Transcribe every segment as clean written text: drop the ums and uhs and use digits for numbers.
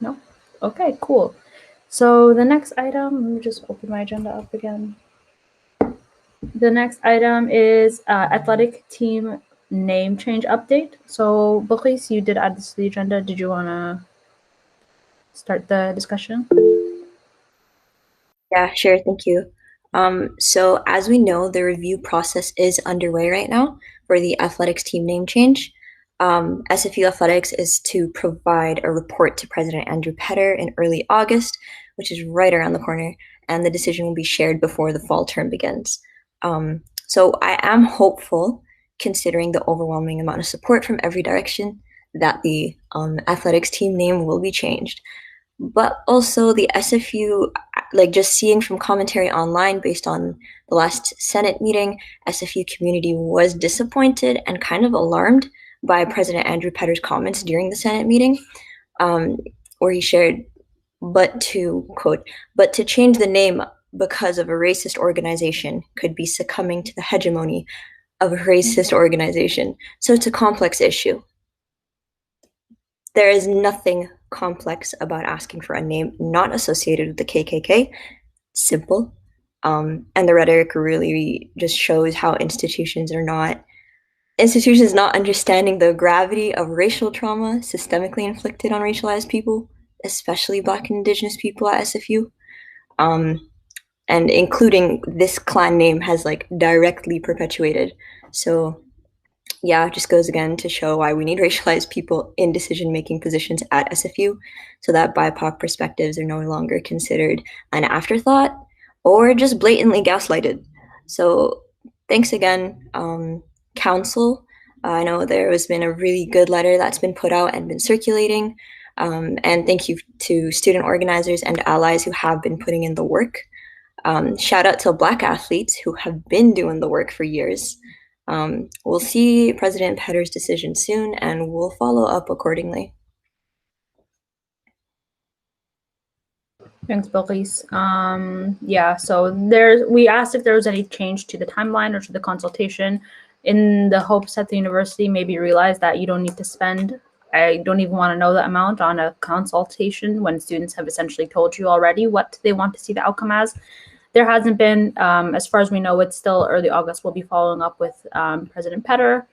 No? Okay, cool. So the next item, let me just open my agenda up again. The next item is athletic team name change update. So, Bokis, you did add this to the agenda. Did you want to start the discussion? Yeah, sure. Thank you. So as we know, the review process is underway right now for the athletics team name change. SFU Athletics is to provide a report to President Andrew Petter in early August, which is right around the corner, and the decision will be shared before the fall term begins. So I am hopeful, considering the overwhelming amount of support from every direction, that the athletics team name will be changed. But also the SFU, like just seeing from commentary online based on the last Senate meeting, SFU community was disappointed and kind of alarmed by President Andrew Petter's comments during the Senate meeting, um, where he shared, but to quote, but to change the name because of a racist organization could be succumbing to the hegemony of a racist organization. So it's a complex issue. There is nothing complex about asking for a name not associated with the KKK. Simple. And the rhetoric really just shows how institutions not understanding the gravity of racial trauma systemically inflicted on racialized people, especially Black and Indigenous people at SFU. Um, and including this clan name has like directly perpetuated. So yeah, it just goes again to show why we need racialized people in decision making positions at SFU so that BIPOC perspectives are no longer considered an afterthought or just blatantly gaslighted. So, thanks again, Council. I know there has been a really good letter that's been put out and been circulating. And thank you to student organizers and allies who have been putting in the work. Shout out to Black athletes who have been doing the work for years. We'll see President Petter's decision soon, and we'll follow up accordingly. Thanks, Bilquis. Yeah, so we asked if there was any change to the timeline or to the consultation in the hopes that the university maybe realized that you don't need to spend, I don't even want to know the amount on a consultation when students have essentially told you already what they want to see the outcome as. There hasn't been, as far as we know, it's still early August. We'll be following up with President Petter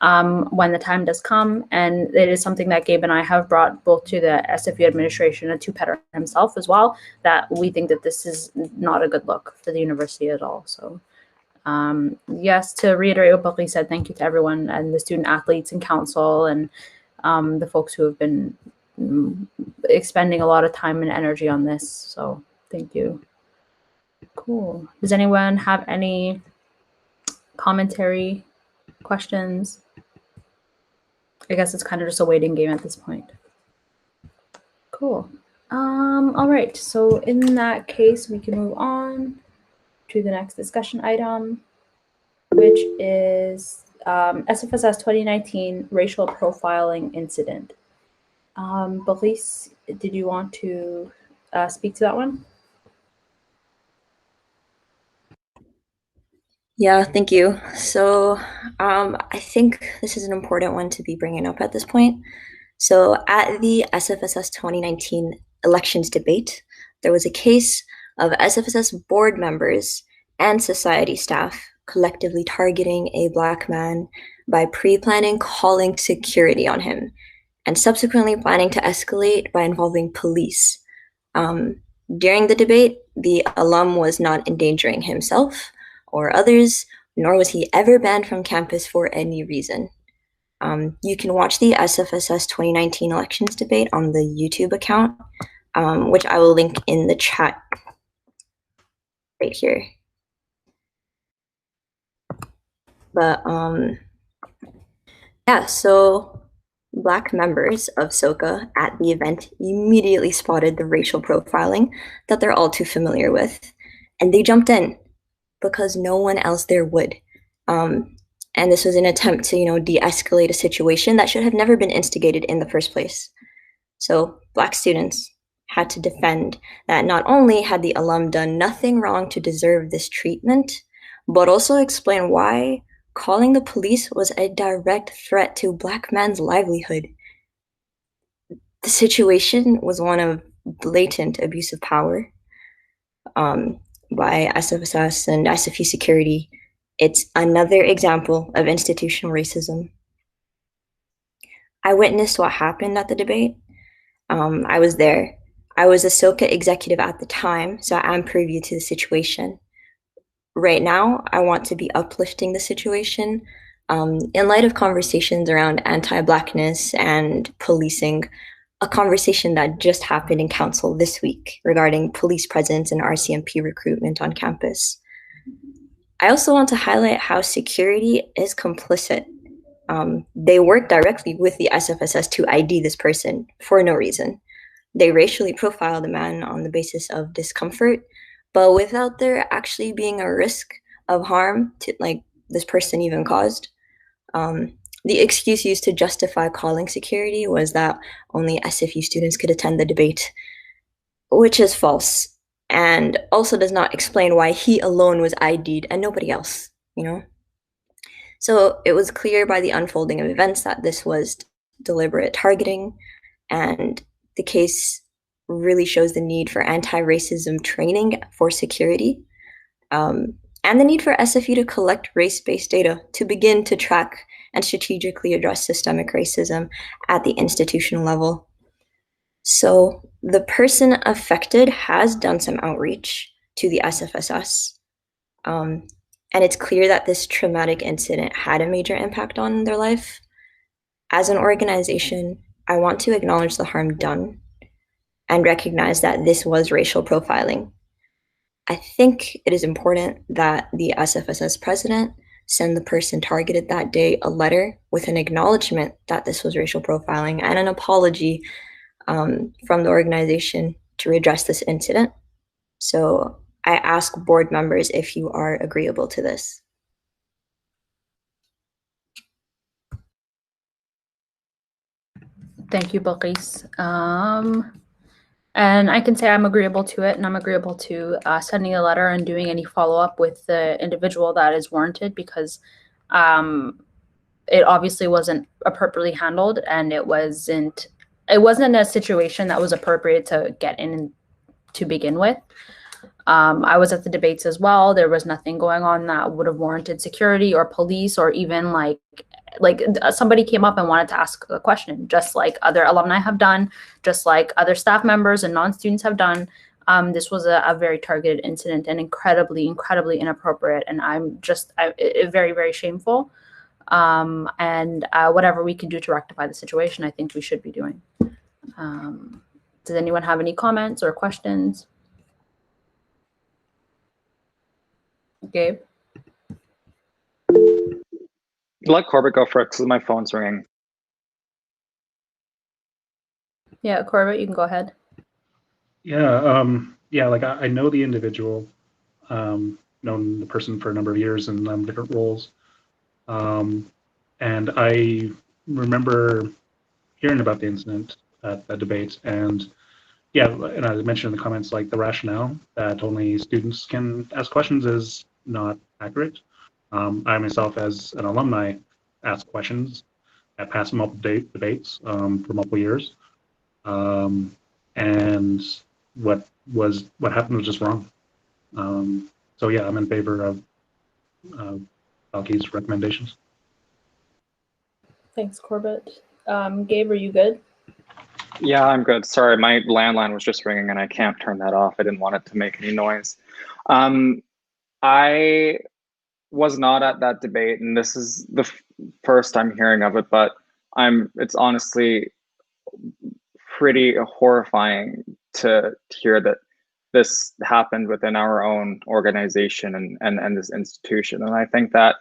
when the time does come. And it is something that Gabe and I have brought both to the SFU administration and to Petter himself as well, that we think that this is not a good look for the university at all. So yes, to reiterate what Buckley said, thank you to everyone and the student athletes and council and the folks who have been expending a lot of time and energy on this. So thank you. Cool. Does anyone have any commentary, questions? I guess it's kind of just a waiting game at this point. Cool. All right. So in that case, we can move on to the next discussion item, which is SFSS 2019 racial profiling incident. Belize, did you want to speak to that one? Yeah, thank you. So, I think this is an important one to be bringing up at this point. So, at the SFSS 2019 elections debate, there was a case of SFSS board members and society staff collectively targeting a Black man by pre planning calling security on him and subsequently planning to escalate by involving police. Um, During the debate, the alum was not endangering himself or others, nor was he ever banned from campus for any reason. You can watch the SFSS 2019 elections debate on the YouTube account, which I will link in the chat right here. But yeah, so Black members of SOCA at the event immediately spotted the racial profiling that they're all too familiar with, and they jumped in because no one else there would. And this was an attempt to, de-escalate a situation that should have never been instigated in the first place. So Black students had to defend that not only had the alum done nothing wrong to deserve this treatment, but also explain why calling the police was a direct threat to Black men's livelihood. The situation was one of blatant abuse of power by SFSS and SFU security. It's another example of institutional racism. I witnessed what happened at the debate. I was there. I was a SOCA executive at the time, so I'm privy to the situation. Right now, I want to be uplifting the situation. In light of conversations around anti-Blackness and policing, a conversation that just happened in council this week regarding police presence and RCMP recruitment on campus. I also want to highlight how security is complicit. They work directly with the SFSS to ID this person for no reason. They racially profile the man on the basis of discomfort, but without there actually being a risk of harm to like this person even caused. The excuse used to justify calling security was that only SFU students could attend the debate, which is false, and also does not explain why he alone was ID'd and nobody else, you know? So it was clear by the unfolding of events that this was deliberate targeting, and the case really shows the need for anti-racism training for security, and the need for SFU to collect race-based data to begin to track and strategically address systemic racism at the institutional level. So the person affected has done some outreach to the SFSS, and it's clear that this traumatic incident had a major impact on their life. As an organization, I want to acknowledge the harm done and recognize that this was racial profiling. I think it is important that the SFSS president send the person targeted that day a letter with an acknowledgement that this was racial profiling and an apology from the organization to redress this incident. So I ask board members if you are agreeable to this. Thank you, Balqis. And I can say I'm agreeable to it, and I'm agreeable to sending a letter and doing any follow-up with the individual that is warranted, because it obviously wasn't appropriately handled, and it wasn't a situation that was appropriate to get in to begin with. I was at the debates as well. There was nothing going on that would have warranted security or police, or even like somebody came up and wanted to ask a question, just like other alumni have done, just like other staff members and non-students have done. This was a very targeted incident and incredibly inappropriate, and I'm just very, very shameful. And whatever we can do to rectify the situation, I think we should be doing. Does anyone have any comments or questions? Gabe? Let Corbett go first because my phone's ringing. Yeah, Corbett, you can go ahead. Yeah, like I know the individual, known the person for a number of years in different roles. And I remember hearing about the incident at the debate, and yeah, and I mentioned in the comments, like the rationale that only students can ask questions is not accurate. I myself, as an alumni, asked questions at past multiple debates for multiple years, and what happened was just wrong. So yeah, I'm in favor of Balki's recommendations. Thanks, Corbett. Gabe, are you good? Yeah, I'm good. Sorry, my landline was just ringing and I can't turn that off. I didn't want it to make any noise. I was not at that debate, and this is the first I'm hearing of it, but it's honestly pretty horrifying to hear that this happened within our own organization and this institution. And I think that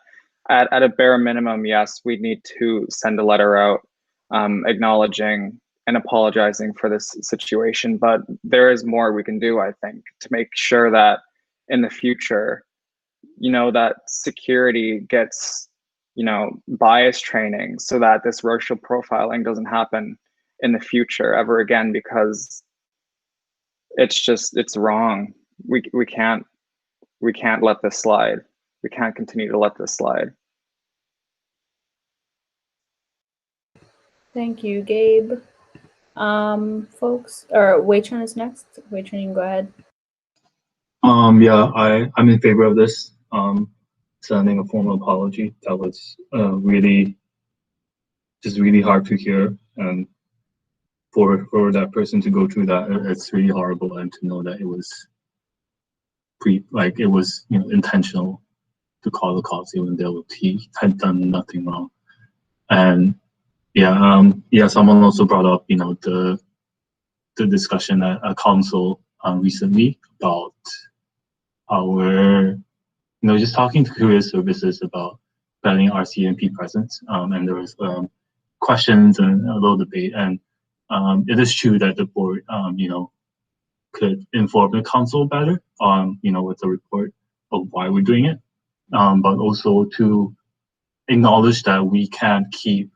at a bare minimum, yes, we need to send a letter out acknowledging and apologizing for this situation. But there is more we can do, I think, to make sure that in the future, that security gets, bias training so that this racial profiling doesn't happen in the future ever again, because it's wrong. We can't let this slide. We can't continue to let this slide. Thank you, Gabe. Folks, or Wei-Chun is next. Wei-Chun, you can go ahead. Yeah, I'm in favor of this. Sending a formal apology. That was really hard to hear, and for that person to go through that, it's really horrible, and to know that it was intentional to call the cops even though he had done nothing wrong. And someone also brought up the discussion at a council recently about our just talking to career services about banning RCMP presence, and there was questions and a little debate, and it is true that the board could inform the council better on with a report of why we're doing it, but also to acknowledge that we can't keep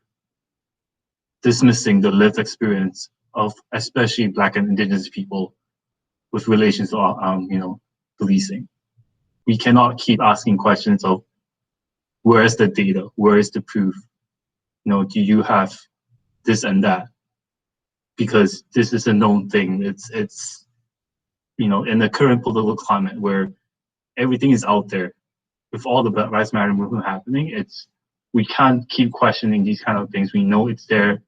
dismissing the lived experience of especially Black and Indigenous people with relations to policing. We cannot keep asking questions of where is the data, where is the proof, do you have this and that, because this is a known thing. It's in the current political climate where everything is out there with all the Black Lives Matter movement happening, we can't keep questioning these kind of things. We know it's there,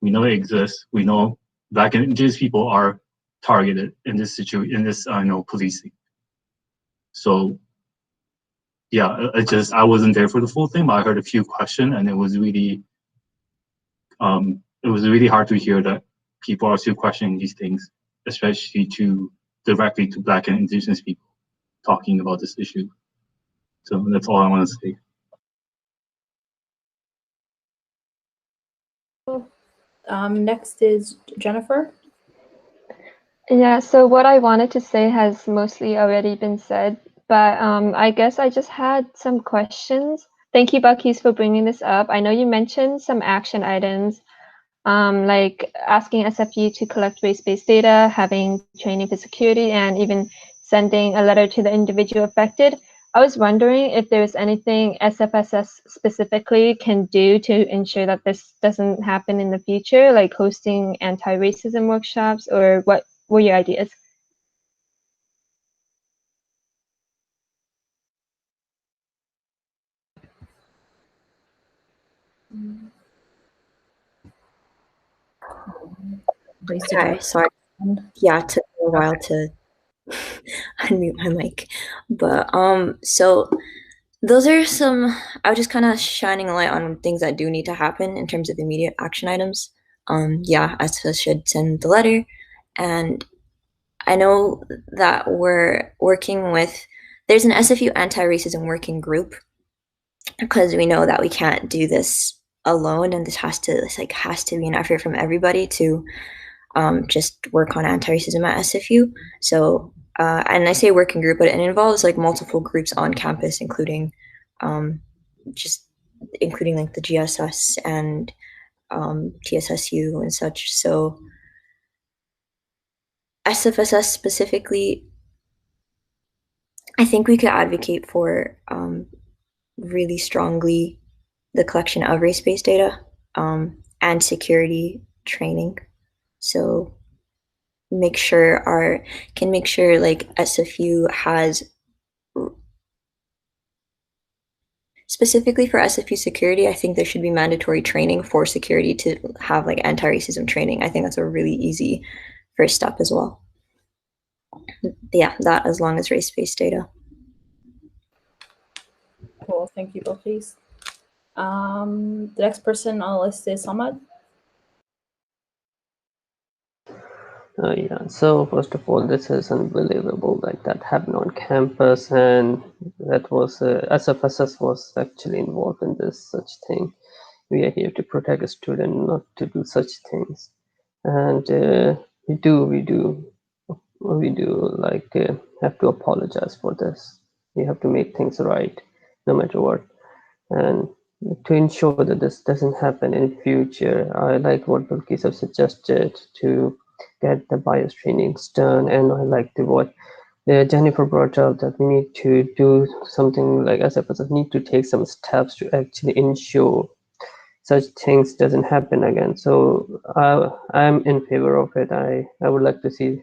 we know it exists, we know Black and Indigenous people are targeted in this situation, in this policing. So yeah, I wasn't there for the full thing, but I heard a few questions, and it was really hard to hear that people are still questioning these things, especially directly to Black and Indigenous people talking about this issue. So that's all I want to say. Next is Jennifer. Yeah, so what I wanted to say has mostly already been said, but I guess I just had some questions. Thank you, Bucky's, for bringing this up. I know you mentioned some action items, like asking SFU to collect race-based data, having training for security, and even sending a letter to the individual affected. I was wondering if there's anything SFSS specifically can do to ensure that this doesn't happen in the future, like hosting anti-racism workshops, or what were your ideas? Okay, sorry. Yeah, it took me a while to unmute my mic. But so those are some, I was just kind of shining a light on things that do need to happen in terms of immediate action items. Yeah, SFS should send the letter. And I know that we're working with, there's an SFU anti-racism working group, because we know that we can't do this alone, and this has to be an effort from everybody to just work on anti-racism at SFU. So, and I say working group, but it involves like multiple groups on campus, including like the GSS and TSSU and such. So SFSS specifically, I think we could advocate for really strongly the collection of race-based data and security training. So make sure like SFU has, specifically for SFU security, I think there should be mandatory training for security to have like anti-racism training. I think that's a really easy first step as well. Yeah, that as long as race-based data. Cool, thank you, Bilqis. The next person on the list is Samad. Yeah, so first of all, this is unbelievable, like that happened on campus, and that was SFSS was actually involved in this such thing. We are here to protect a student, not to do such things, and we do like have to apologize for this. We have to make things right, no matter what, and to ensure that this doesn't happen in future. I like what Bilqis have suggested to get the bias trainings done, and I like what Jennifer brought up, that we need to do something like SFSS need to take some steps to actually ensure such things doesn't happen again. So I'm in favor of it. I would like to see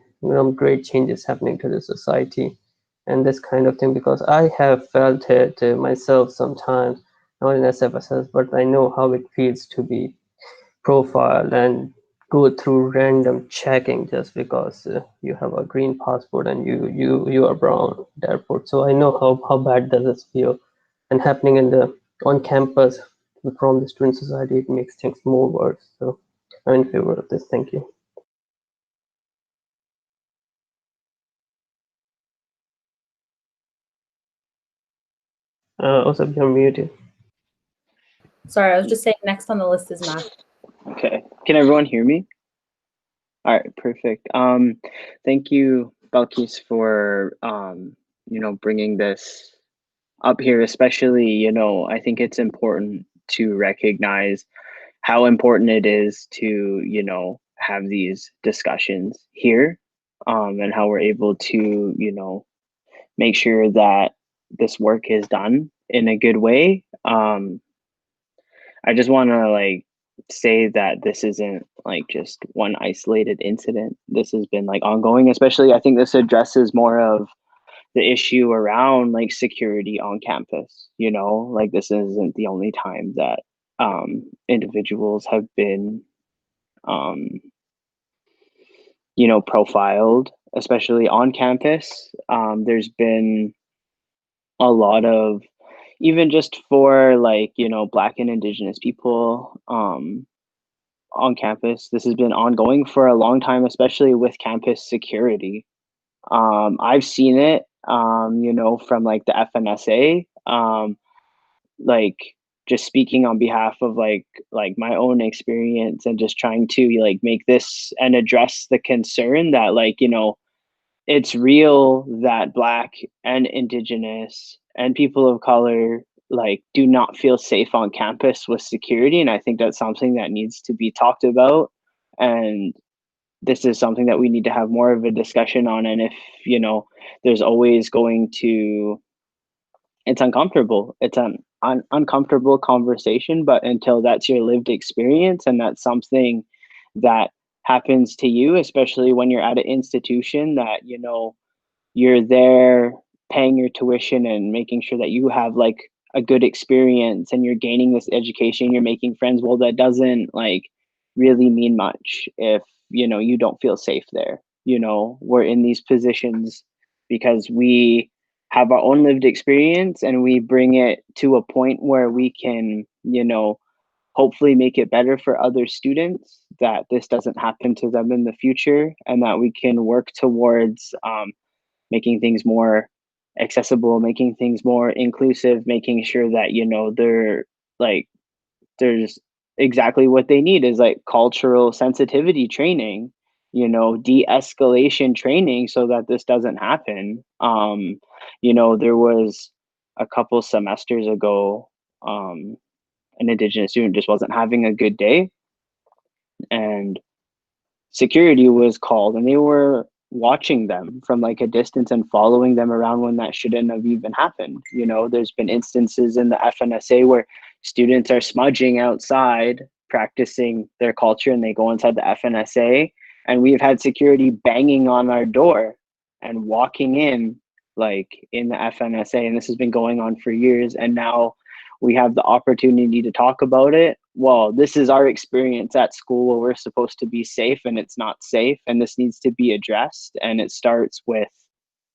great changes happening to the society and this kind of thing, because I have felt it myself sometimes, not in SFSS, but I know how it feels to be profiled and go through random checking just because you have a green passport and you are brown at the airport. So I know how bad does this feel, and happening in the on campus from the student society, it makes things more worse. So I'm in favor of this. Thank you. Also, you're muted. Sorry, I was just saying next on the list is Matt. Okay, can everyone hear me? All right, perfect. Thank you, Balkis, for bringing this up here, especially, I think it's important to recognize how important it is to, have these discussions here, and how we're able to, make sure that this work is done in a good way. I just want to say that this isn't just one isolated incident. This has been ongoing, especially I think this addresses more of the issue around security on campus. This isn't the only time that individuals have been profiled, especially on campus. There's been a lot of, even just for Black and Indigenous people on campus. This has been ongoing for a long time, especially with campus security. I've seen it, from the FNSA, just speaking on behalf of my own experience and just trying to make this and address the concern that it's real that Black and Indigenous and people of color do not feel safe on campus with security. And I think that's something that needs to be talked about. And this is something that we need to have more of a discussion on. And if, there's always going to, it's uncomfortable. It's an uncomfortable conversation, but until that's your lived experience and that's something that happens to you, especially when you're at an institution that, you're there paying your tuition and making sure that you have a good experience and you're gaining this education, you're making friends. Well, that doesn't really mean much if, you don't feel safe there. We're in these positions because we have our own lived experience and we bring it to a point where we can, hopefully make it better for other students, that this doesn't happen to them in the future, and that we can work towards making things more accessible, making things more inclusive, making sure that, they're there's exactly what they need is cultural sensitivity training, de-escalation training so that this doesn't happen. There was a couple semesters ago, an Indigenous student just wasn't having a good day, and security was called and they were watching them from a distance and following them around when that shouldn't have even happened. There's been instances in the FNSA where students are smudging outside practicing their culture and they go inside the FNSA, and we've had security banging on our door and walking in in the FNSA, and this has been going on for years, and now we have the opportunity to talk about it. Well, this is our experience at school where we're supposed to be safe and it's not safe, and this needs to be addressed. And it starts with,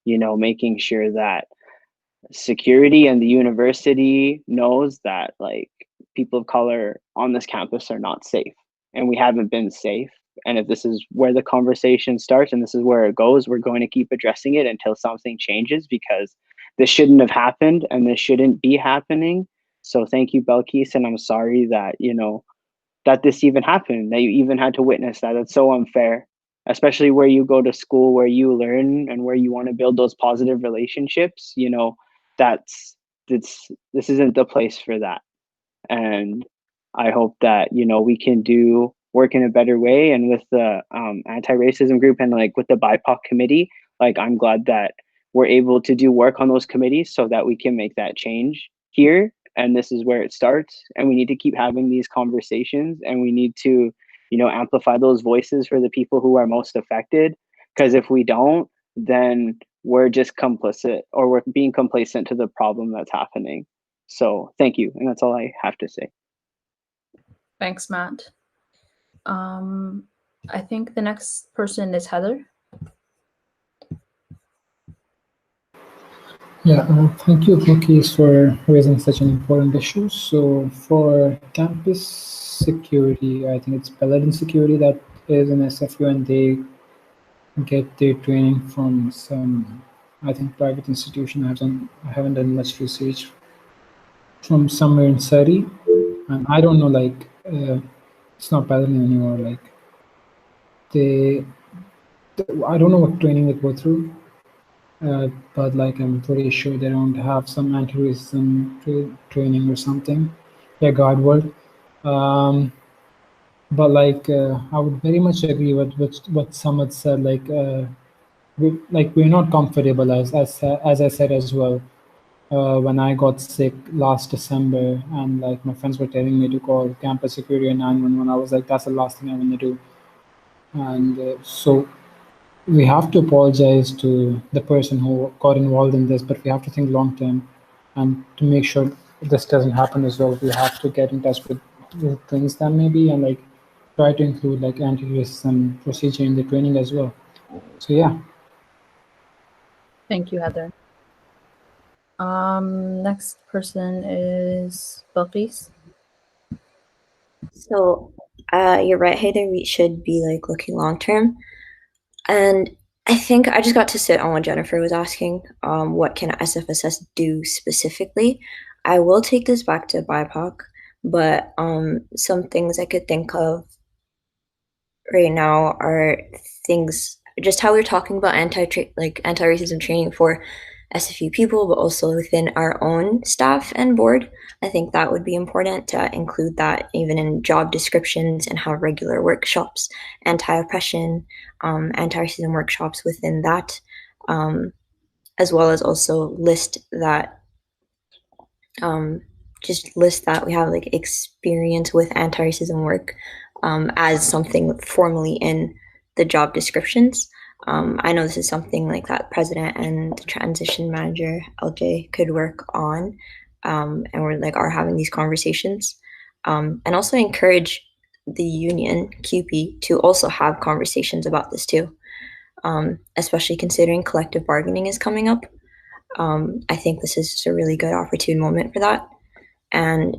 making sure that security and the university knows that people of color on this campus are not safe and we haven't been safe. And if this is where the conversation starts and this is where it goes, we're going to keep addressing it until something changes, because this shouldn't have happened and this shouldn't be happening. So thank you, Belkis, and I'm sorry that, that this even happened, that you even had to witness that. That's so unfair, especially where you go to school, where you learn and where you want to build those positive relationships. This isn't the place for that. And I hope that, we can do work in a better way. And with the anti-racism group and with the BIPOC committee, I'm glad that we're able to do work on those committees so that we can make that change here. and this is where it starts, and we need to keep having these conversations, and we need to, you know, amplify those voices for the people who are most affected, because if we don't, then we're just complicit, or we're being complacent to the problem that's happening. So thank you, and that's all I have to say. Thanks, Matt. I think the next person is Heather. Yeah, thank you, Cookies, for raising such an important issue. So for campus security, I think it's Paladin Security that is an SFU, and they get their training from some, I think, private institution. I haven't done much research from somewhere in Surrey, and I don't know, like, it's not Paladin anymore. Like, I don't know what training they go through. But like I'm pretty sure they don't have some anti-racism training or something. Yeah, God world. But like I would very much agree with what Samad said. We're not comfortable, as I said as well. When I got sick last December, and like my friends were telling me to call campus security and 911, I was like, that's the last thing I want to do. And so we have to apologize to the person who got involved in this, but we have to think long term, and to make sure this doesn't happen as well, we have to get in touch with things that maybe, and like try to include like anti-racism procedure in the training as well. So yeah. Thank you, Heather. Next person is Bilqis. So you're right, Heather, we should be like looking long term. And I think I just got to sit on what Jennifer was asking. What can SFSS do specifically? I will take this back to BIPOC, but some things I could think of right now are things, just how we're talking about anti-racism training for SFU people, but also within our own staff and board. I think that would be important to include that even in job descriptions, and have regular workshops, anti-oppression, anti-racism workshops within that, as well as also list that we have like experience with anti-racism work as something formally in the job descriptions. I know this is something like that president and transition manager LJ could work on, and we're like are having these conversations, and also encourage the union QP to also have conversations about this too, especially considering collective bargaining is coming up. I think this is just a really good opportune moment for that. And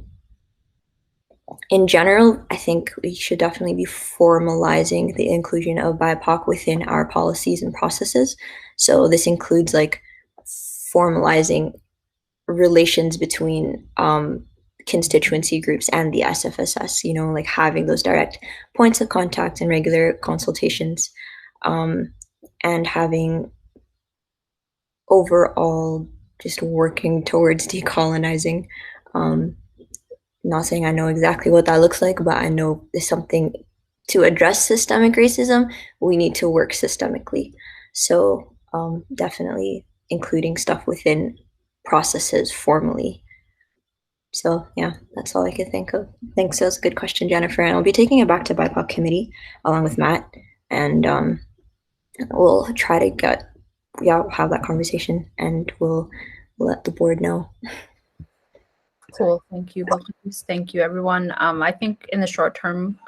in general, I think we should definitely be formalizing the inclusion of BIPOC within our policies and processes. So this includes like formalizing relations between constituency groups and the SFSS, you know, like having those direct points of contact and regular consultations, and having overall just working towards decolonizing. Not saying I know exactly what that looks like, but I know there's something to address systemic racism. We need to work systemically. So definitely including stuff within processes formally. So yeah, that's all I could think of. Thanks. That was a good question, Jennifer. And I'll be taking it back to BIPOC committee along with Matt, and we'll try to we'll have that conversation, and we'll let the board know. Cool. Thank you, Bilqis. Thank you, everyone. I think in the short term,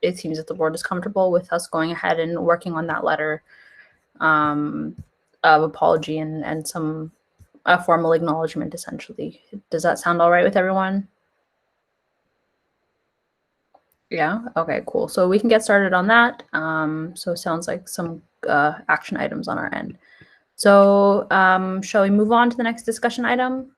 it seems that the board is comfortable with us going ahead and working on that letter of apology and some formal acknowledgement, essentially. Does that sound all right with everyone? Yeah. Okay, cool. So we can get started on that. So it sounds like some action items on our end. So shall we move on to the next discussion item?